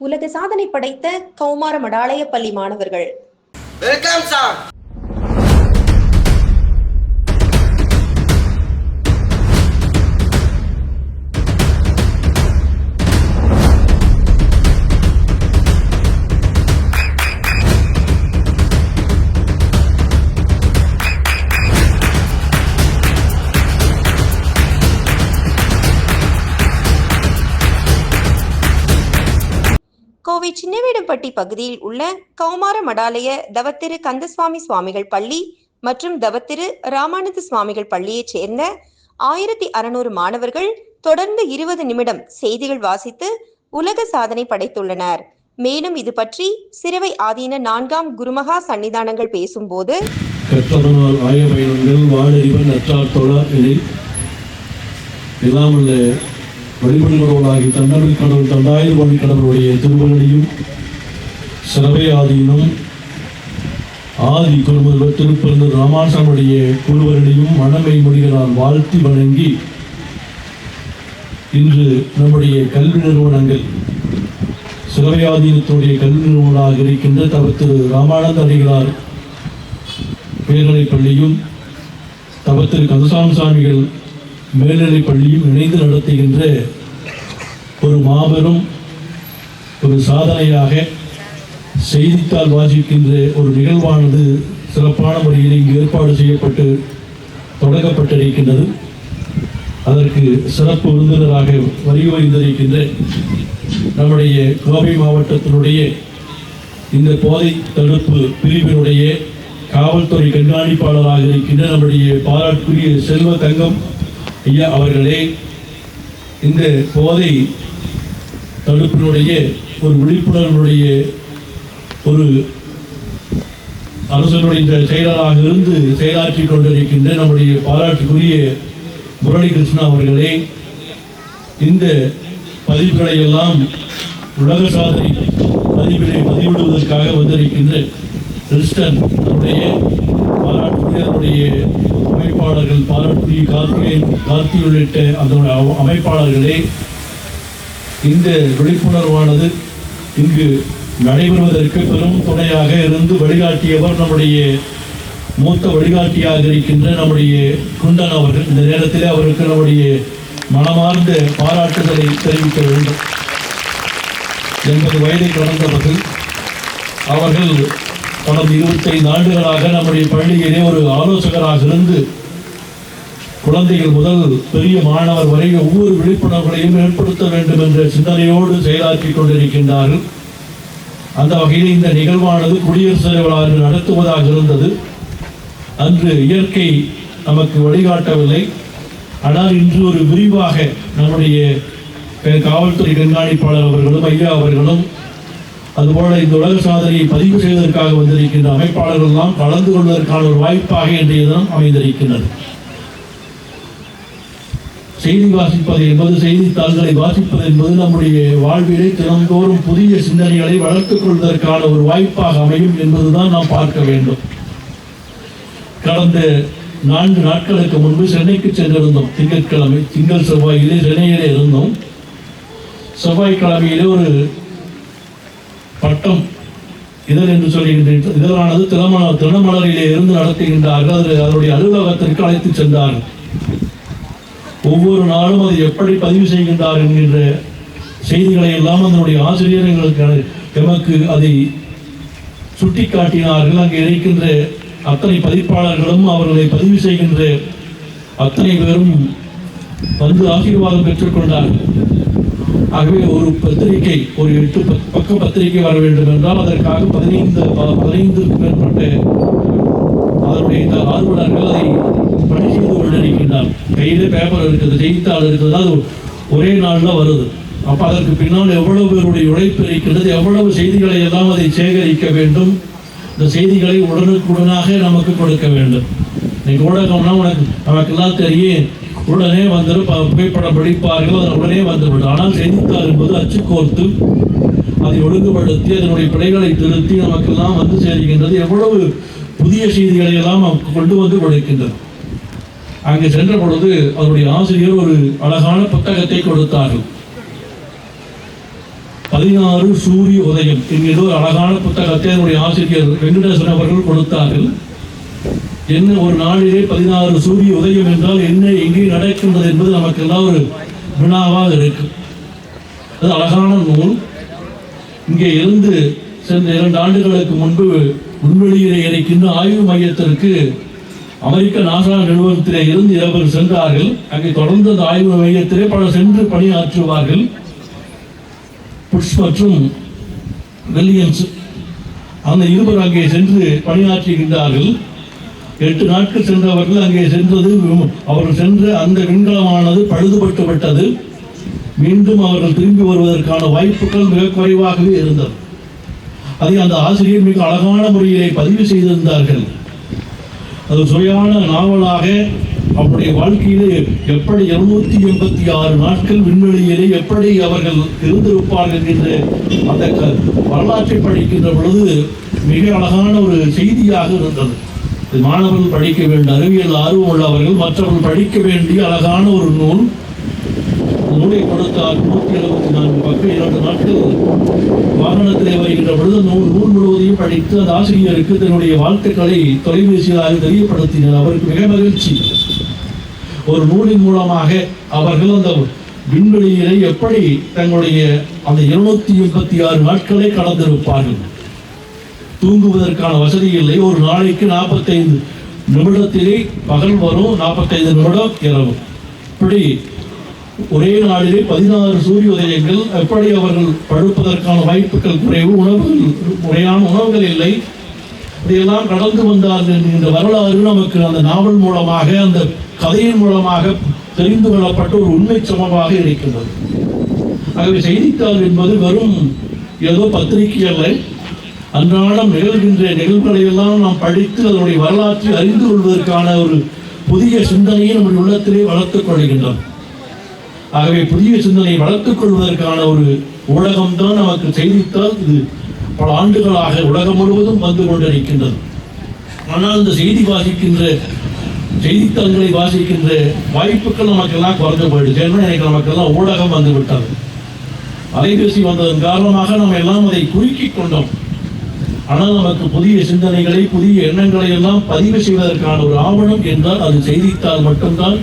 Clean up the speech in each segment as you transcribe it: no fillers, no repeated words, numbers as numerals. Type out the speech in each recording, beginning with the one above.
உலக சாதனை படைத்த கௌமார மடாலய பள்ளி மாணவர்கள். Welcome sir. கோவை சின்னவேடம்பட்டி பகுதியில் உள்ள கௌமார மடாலய தவத்திரு கந்தசுவாமி சுவாமிகள் பள்ளி மற்றும் தவத்திரு ராமானந்த சுவாமிகள் பள்ளியைச் சேர்ந்த 1600 மாணவர்கள் தொடர்ந்து 20 நிமிடம் செய்திகள் வாசித்து உலக சாதனை படைத்துள்ளனர். மேலும் இது பற்றி சிறுவை ஆதீன 4ஆம் குருமகா சன்னிதானங்கள் பேசும்போது, வழிபடுகிறவர்களாகி தன்னமிழ் கடவுள் தண்டாயிரம் வழி கடவுளுடைய திருமகளையும் சிறவை ஆதியினும் ஆதி குருமுதல்வர் திருப்பெருந்தர் ராமானுடைய குருவர்களையும் மனமை மொழிகளால் வாழ்த்தி வணங்கி, இன்று நம்முடைய கல்வி நிறுவனங்கள் சிறவை ஆதீனத்துடைய கல்வி நிறுவனங்களாக இருக்கின்ற தவத்திரு ராமானந்த அடிகளார் உயர்நிலைப் பள்ளியும் தவத்திரு கந்தசாமி சுவாமிகள் மேல்நிலைப் பள்ளியும் இணைந்து நடத்துகின்ற ஒரு மாபெரும் ஒரு சாதனையாக செய்தித்தாள் வாசிக்கின்ற ஒரு நிகழ்வானது சிறப்பான முறையில் இங்கு ஏற்பாடு செய்யப்பட்டு தொடங்கப்பட்டிருக்கின்றது. அதற்கு சிறப்பு விருந்தினராக வருகின்ற நம்முடைய கோவை மாவட்டத்தினுடைய இந்த போதை தடுப்பு பிரிவினுடைய காவல்துறை கண்காணிப்பாளராக இருக்கின்ற நம்முடைய பாராட்டுக்குரிய செல்வ தங்கம் ஐயா அவர்களே, இந்த போதை தடுப்பினுடைய ஒரு விழிப்புணர்வுடைய ஒரு அரசனுடைய செயலராக இருந்து செயலாற்றி கொண்டிருக்கின்ற நம்முடைய பாராட்டுக்குரிய முரளி கிருஷ்ணா அவர்களே, இந்த பதிவுகளை எல்லாம் உலக சாதனை பதிவிடுவதற்காக வந்திருக்கின்ற கிறிஸ்டன் நம்முடைய பாராட்டுக்குரிய அமைப்பாளர்கள், பாராட்டுக்குரிய கார்த்தி உள்ளிட்ட அந்த அமைப்பாளர்களே, இந்த விழிப்புணர்வானது இங்கு நடைபெறுவதற்கு பெரும் துணையாக இருந்து வழிகாட்டியவர் நம்முடைய மூத்த வழிகாட்டியாக இருக்கின்ற நம்முடைய குண்டன் அவர்கள். இந்த நேரத்தில் அவருக்கு நம்முடைய மனமார்ந்த பாராட்டுதலை தெரிவிக்க வேண்டும். 80 வயதை கடந்தவர்கள் அவர்கள் கடந்த 25 ஆண்டுகளாக நம்முடைய பள்ளியிலே ஒரு ஆலோசகராக இருந்து குழந்தைகள் முதல் பெரிய மாணவர் வரை ஒவ்வொரு விழிப்புணர்வுகளையும் ஏற்படுத்த வேண்டும் என்ற சிந்தனையோடு செயலாற்றி கொண்டிருக்கின்றார்கள். அந்த வகையில் இந்த நிகழ்வானது குடியரசுத் தலைவர் நடத்துவதாக இருந்தது. அன்று இயற்கை நமக்கு வழிகாட்டவில்லை. ஆனால் இன்று ஒரு விரிவாக நம்முடைய காவல்துறை கண்காணிப்பாளர் அவர்களும் ஐயா அவர்களும் அதுபோல இந்த உலக சாதனையை பதிவு செய்வதற்காக வந்திருக்கின்ற அமைப்பாளர்கள் எல்லாம் கலந்து கொள்வதற்கான ஒரு வாய்ப்பாக இன்றைய தினம் அமைந்திருக்கின்றது. செய்தி வாசிப்பது என்பது, செய்தித்தாள்களை வாசிப்பது என்பது நம்முடைய வாழ்விலே தினந்தோறும் புதிய சிந்தனைகளை வளர்த்துக் கொள்வதற்கான ஒரு வாய்ப்பாக அமையும் என்பதுதான் நாம் பார்க்க வேண்டும். கடந்த 4 நாட்களுக்கு முன்பு சென்னைக்கு சென்றிருந்தோம். திங்கட்கிழமை, திங்கள் செவ்வாயிலே சென்னையிலே இருந்தோம். செவ்வாய்க்கிழமையிலே ஒரு பட்டம் இதழ் என்று சொல்லுகின்ற இதழானது தினமலரிலே இருந்து நடத்துகின்றார்கள். அதனுடைய அலுவலகத்திற்கு அழைத்து சென்றார்கள். ஒவ்வொரு நாளும் அதை எப்படி பதிவு செய்கின்றார் என்கின்ற செய்திகளை எல்லாம் அதனுடைய ஆசிரியர்களுக்கு எமக்கு அதை சுட்டி காட்டினார்கள். அங்கே இருக்கின்ற அத்தனை பதிப்பாளர்களும் அவர்களை பதிவு செய்கின்ற அத்தனை பேரும் வந்து ஆசீர்வாதம் பெற்றுக்கொண்டார்கள். ஆகவே ஒரு பத்திரிகை, ஒரு 8 பக்க பத்திரிகை வர வேண்டும் என்றால் அதற்காக 15க்கும் மேற்பட்ட அதனுடைய ஆர்வலர்கள் அதை பணி செய்து கொண்டிருக்கின்றார். கையிலே பேப்பர் இருக்குது, செய்தித்தாள் இருக்குது, அது ஒரே நாளில் வருது. அப்போ அதற்கு பின்னால் எவ்வளவு பேருடைய உழைப்பு இருக்கின்றது, எவ்வளவு செய்திகளை எல்லாம் அதை சேகரிக்க வேண்டும். இந்த செய்திகளை உடனுக்குடனாக நமக்கு கொடுக்க வேண்டும். இன்னைக்கு ஊடகம்னா நமக்கெல்லாம் தெரியும், உடனே வந்துடும், புகைப்படம் படிப்பார்கள், அதன் உடனே வந்துவிடும். ஆனால் செய்தித்தாள் என்பது அச்சு கோர்த்து அதை ஒழுங்குபடுத்தி அதனுடைய பிழைகளை திருத்தி நமக்கெல்லாம் வந்து சேர்கின்றது. எவ்வளவு புதிய செய்திகளை எல்லாம் கொண்டு வந்து கொடுக்கின்றது. அங்கு சென்ற பொழுது அவருடைய ஆசிரியர் ஒரு அழகான புத்தகத்தை கொடுத்தார்கள். 16 சூரிய உதயம் என்கிற ஒரு அழகான புத்தகத்தை என்னுடைய ஆசிரியர் வெங்கடேசன் அவர்கள் கொடுத்தார்கள். என்ன ஒரு நாளிலே 16 சூரிய உதயம் என்றால் என்ன, எங்கே நடக்கின்றது என்பது நமக்கு எல்லாம் ஒரு வினாவாக இருக்கு. அது அழகான நூல். இங்கே இருந்து சென்ற 2 ஆண்டுகளுக்கு முன்பு விண்வெளியிலே இருக்கின்ற ஆய்வு மையத்திற்கு அமெரிக்க நாசா நிறுவனத்திலே இருந்து இருவர் சென்றார்கள். அங்கே தொடர்ந்து அந்த ஆய்வு மையத்திலே பலர் சென்று பணியாற்றுவார்கள். புஷ் மற்றும் வில்லியம்ஸ் அந்த இருவர் அங்கே சென்று பணியாற்றுகின்றார்கள். 8 நாட்கள் சென்றவர்கள் அங்கே சென்றது, அவர்கள் சென்ற அந்த விண்கலமானது பழுதுபட்டு விட்டது. மீண்டும் அவர்கள் திரும்பி வருவதற்கான வாய்ப்புகள் மிக குறைவாகவே இருந்தது. அதை அந்த ஆசிரியர் மிக அழகான முறையிலே பதிவு செய்திருந்தார்கள். அது சுவையான நாவலாக அவருடைய வாழ்க்கையிலே எப்படி 286 நாட்கள் விண்வெளியிலே எப்படி அவர்கள் இருந்திருப்பார்கள் என்கின்ற அந்த வரலாற்றை படிக்கின்ற பொழுது மிக அழகான ஒரு செய்தியாக இருந்தது. மாணவர்கள் படிக்க வேண்டிய, அறிவியல் ஆர்வம் உள்ளவர்கள் மற்றவர்கள் படிக்க வேண்டிய அழகான ஒரு நூல். நூலை கொடுத்தார். 174 பக்கம் 2 நாட்கள் வாகனத்திலே வருகின்ற பொழுது நூல் முழுவதையும் படித்து அந்த ஆசிரியருக்கு தன்னுடைய வாழ்த்துக்களை தொலைபேசியாக தெரியப்படுத்தினார். அவருக்கு மிக மகிழ்ச்சி. ஒரு நூலின் மூலமாக அவர்கள் அந்த விண்வெளியிலே எப்படி தங்களுடைய அந்த 286 நாட்களை கடந்திருப்பார்கள். தூங்குவதற்கான வசதி இல்லை. ஒரு நாளைக்கு 45 நிமிடத்திலே பகல் வரும், 45 நிமிடம் இரவு. இப்படி ஒரே நாளிலே 16 சூரிய உதயங்கள். எப்படி அவர்கள் படுப்பதற்கான வாய்ப்புகள் குறைவு, முறையான உணவுகள் இல்லை. இதையெல்லாம் கடந்து வந்தார்கள் என்ற வரலாறு நமக்கு அந்த நாவல் மூலமாக, அந்த கதையின் மூலமாக தெரிந்து கொள்ளப்பட்ட ஒரு உண்மை சமமாக இருக்கின்றது. ஆகவே செய்தித்தாள் என்பது வெறும் ஏதோ பத்திரிகை அல்ல. அன்றாடம் நிகழ்கின்ற நிகழ்வுகளை எல்லாம் நாம் படித்து அதனுடைய வரலாற்றை அறிந்து கொள்வதற்கான ஒரு புதிய சிந்தனையை நம்முடைய உள்ளத்திலே வளர்த்துக் கொள்கின்றோம். ஆகவே புதிய சிந்தனை வளர்த்துக் கொள்வதற்கான ஒரு ஊடகம் தான் நமக்கு செய்தித்தாள். இது பல ஆண்டுகளாக உலகம் முழுவதும் வந்து கொண்டிருக்கின்றது. ஆனால் இந்த செய்தித்தாள்களை வாசிக்கின்ற வாய்ப்புகள் நமக்கெல்லாம் குறைந்து போயிடுச்சு. ஏன்னா எனக்கு நமக்கெல்லாம் ஊடகம் வந்து விட்டது. அலைபேசி வந்ததன் காரணமாக நம்ம எல்லாம் அதை குறுக்கிக் கொண்டோம். ஆனால் நமக்கு புதிய சிந்தனைகளை, புதிய எண்ணங்களை எல்லாம் பதிவு செய்வதற்கான ஒரு ஆவணம் என்றால் அது செய்தித்தாள் மட்டும்தான்.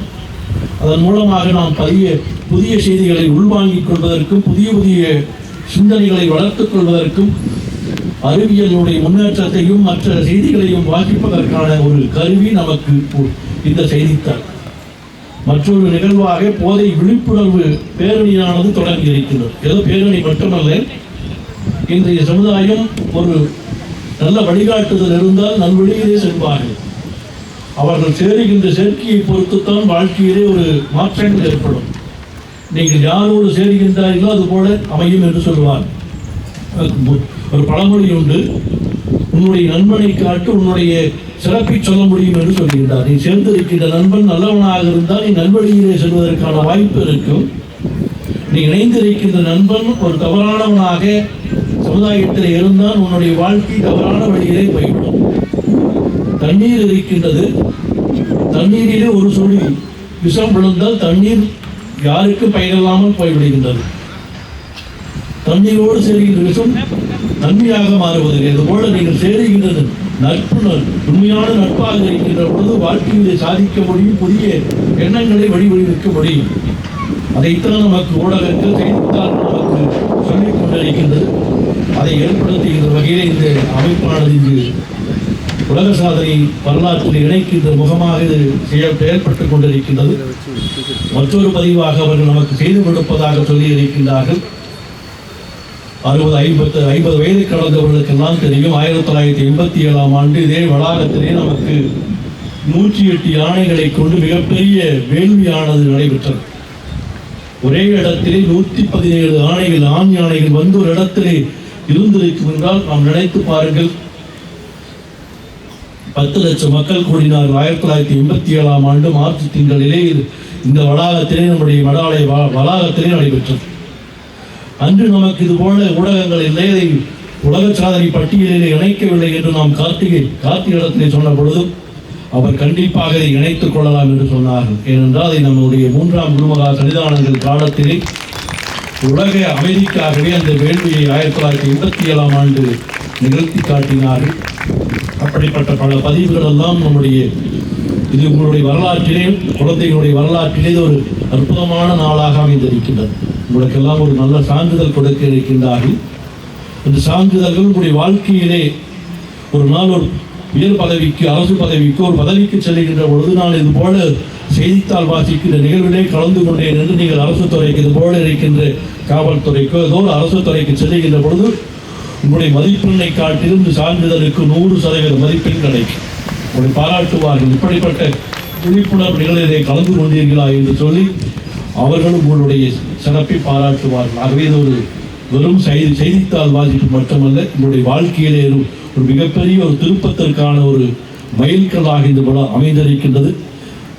அதன் மூலமாக நாம் புதிய செய்திகளை உள்வாங்கிக் கொள்வதற்கும், புதிய சிந்தனைகளை வளர்த்துக் கொள்வதற்கும், அறிவியலுடைய முன்னேற்றத்தையும் மற்ற செய்திகளையும் வாசிப்பதற்கான ஒரு கருவி நமக்கு இந்த செய்தித்தாள். மற்றொரு நிகழ்வாக போதை விழிப்புணர்வு பேரணியானது தொடங்கி இருக்கிறது. ஏதோ பேரணி மட்டுமல்ல, இன்றைய சமுதாயம் ஒரு நல்ல வழிகாட்டுதல் இருந்தால் நல்வழியிலே செல்வார்கள். அவர்கள் சேருகின்ற சேர்க்கையை பொறுத்துத்தான் வாழ்க்கையிலே ஒரு மாற்றங்கள் ஏற்படும். நீங்கள் யாரோடு சேருகின்றார்களோ அது போல அமையும் என்று சொல்லுவார். ஒரு பழமொழி உண்டு, உன்னுடைய நண்பனை காட்டு உன்னுடைய சிறப்பை சொல்ல முடியும் என்று சொல்கின்றார். நீ சேர்ந்திருக்கின்ற நண்பன் நல்லவனாக இருந்தால் நீ நல்வழியிலே செல்வதற்கான வாய்ப்பு இருக்கும். நீ இணைந்திருக்கின்ற நண்பன் ஒரு தவறானவனாக சமுதாயத்தில் இருந்தால் உன்னுடைய வாழ்க்கை தவறான வழியிலே போய்விடும். தண்ணீர் இருக்கின்றது, தண்ணீரிலே ஒரு சுழி விஷம் விழுந்தால் தண்ணீர் யாருக்கு பயனில்லாமல் போய்விடுகின்றது. தண்ணீரோடு சேருகின்ற விஷம் நன்மையாக மாறுவதில்லை. இதுபோல நீங்கள் சேருகின்றது நட்பு உண்மையான நட்பாக இருக்கின்ற பொழுது வாழ்க்கையிலே சாதிக்க முடியும், புதிய எண்ணங்களை வழிவகுக்க முடியும். அதைத்தான் நமக்கு ஊடகங்கள், செய்தித்தாள் நமக்கு சொல்லிக் கொண்டிருக்கின்றது. அதை ஏற்படுத்துகின்ற வகையில் இந்த அமைப்பானது இங்கு உலக சாதனை வரலாற்றில் இணைக்கின்ற முகமாக இது செயல்பட்டுக் கொண்டிருக்கின்றது. மற்றொரு பதிவாக அவர்கள் நமக்கு செய்து கொடுப்பதாக சொல்லி இருக்கின்றார்கள். 60-50 வயது கடந்தவர்களுக்கெல்லாம் தெரியும். 1987ஆம் ஆண்டு இதே வளாகத்திலே நமக்கு 108 யானைகளை கொண்டு மிகப்பெரிய வேள்வியானது நடைபெற்றது. ஒரே இடத்திலே 117 ஆணைகள், ஆண் யானைகள் வந்து ஒரு இடத்திலே இருந்திருக்கும் என்றால் நாம் நினைத்து பாருங்கள். 10 லட்சம் மக்கள் கூடினார். 1987ஆம் ஆண்டு மார்ச் திங்களிலே இந்த வளாகத்திலே, நம்முடைய மடாலய வளாகத்திலே நடைபெற்றது. அன்று நமக்கு இது போல ஊடகங்கள் இல்லை, அதை உலக சாதனை பட்டியலிலே இணைக்கவில்லை என்று நாம் கார்த்திகிடத்திலே சொன்ன பொழுதும் அவர் கண்டிப்பாக இதை இணைத்துக் கொள்ளலாம் என்று சொன்னார்கள். ஏனென்றால் அதை நம்முடைய 3ஆம் குருமகா சன்னிதானங்கள் காலத்திலே உலக அமைதிக்காகவே அந்த வேள்வியை 1987ஆம் ஆண்டு நிகழ்த்தி காட்டினார்கள். அப்படிப்பட்ட பல பதிவுகள் எல்லாம் இது உங்களுடைய வரலாற்றிலே, குழந்தைகளுடைய வரலாற்றிலே ஒரு அற்புதமான நாளாக அமைந்திருக்கின்றது. உங்களுக்கெல்லாம் ஒரு நல்ல சான்றிதழ் கொடுக்க இருக்கின்றார்கள். இந்த சான்றிதழ்கள் உங்களுடைய வாழ்க்கையிலே ஒரு நாள் ஒரு உயர் பதவிக்கு, அரசு பதவிக்கு, ஒரு பதவிக்கு செல்லுகின்ற பொழுது நான் இது போல செய்தித்தாள் வாசிக்கின்ற நிகழ்விலே கலந்து கொண்டேன் என்று நீங்கள் அரசு துறைக்கு, இது போல இருக்கின்ற காவல்துறைக்கோ ஏதோ ஒரு அரசு துறைக்கு செல்லுகின்ற பொழுது உங்களுடைய மதிப்பெண்ணை காட்டிலும் இந்த சான்றிதழுக்கு 100% மதிப்பெண் கிடைக்கும். உங்களை பாராட்டுவார்கள். இப்படிப்பட்ட விழிப்புணர்வு நிகழ்ச்சியை கலந்து கொண்டீர்களா என்று சொல்லி அவர்களும் உங்களுடைய சிறப்பை பாராட்டுவார்கள். ஆகவே இது ஒரு வெறும் செய்தித்தாள் வாசிப்பு மட்டுமல்ல, உங்களுடைய வாழ்க்கையிலே ஒரு மிகப்பெரிய ஒரு திருப்பத்திற்கான ஒரு மைல்கல்லாக இந்த விழா அமைந்திருக்கின்றது.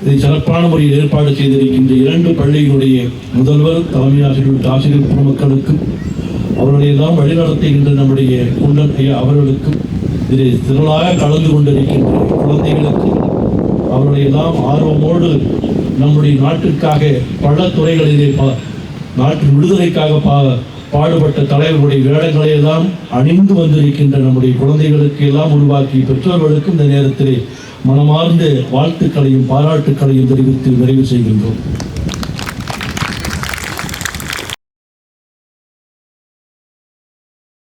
இதை சிறப்பான முறையில் ஏற்பாடு செய்திருக்கின்ற 2 பள்ளிகளுடைய முதல்வர், தலைமை ஆசிரியர், ஆசிரியர் பெருமக்களுக்கும் அவர்களை எல்லாம் வழிநடத்துகின்ற நம்முடைய குண்டன் ஐயா அவர்களுக்கும், இதில் திரளாக கலந்து கொண்டிருக்கின்ற குழந்தைகளுக்கு, அவர்களை எல்லாம் ஆர்வமோடு நம்முடைய நாட்டிற்காக பல துறைகளிலே நாட்டின் விடுதலைக்காக பாடுபட்ட தலைவர்களுடைய வேடங்களை எல்லாம் அணிந்து வந்திருக்கின்ற நம்முடைய குழந்தைகளுக்கு எல்லாம் உருவாக்கி பெற்றோர்களுக்கும் இந்த நேரத்திலே மனமார்ந்த வாழ்த்துக்களையும் பாராட்டுக்களையும் தெரிவித்து நிறைவு செய்கின்றோம்.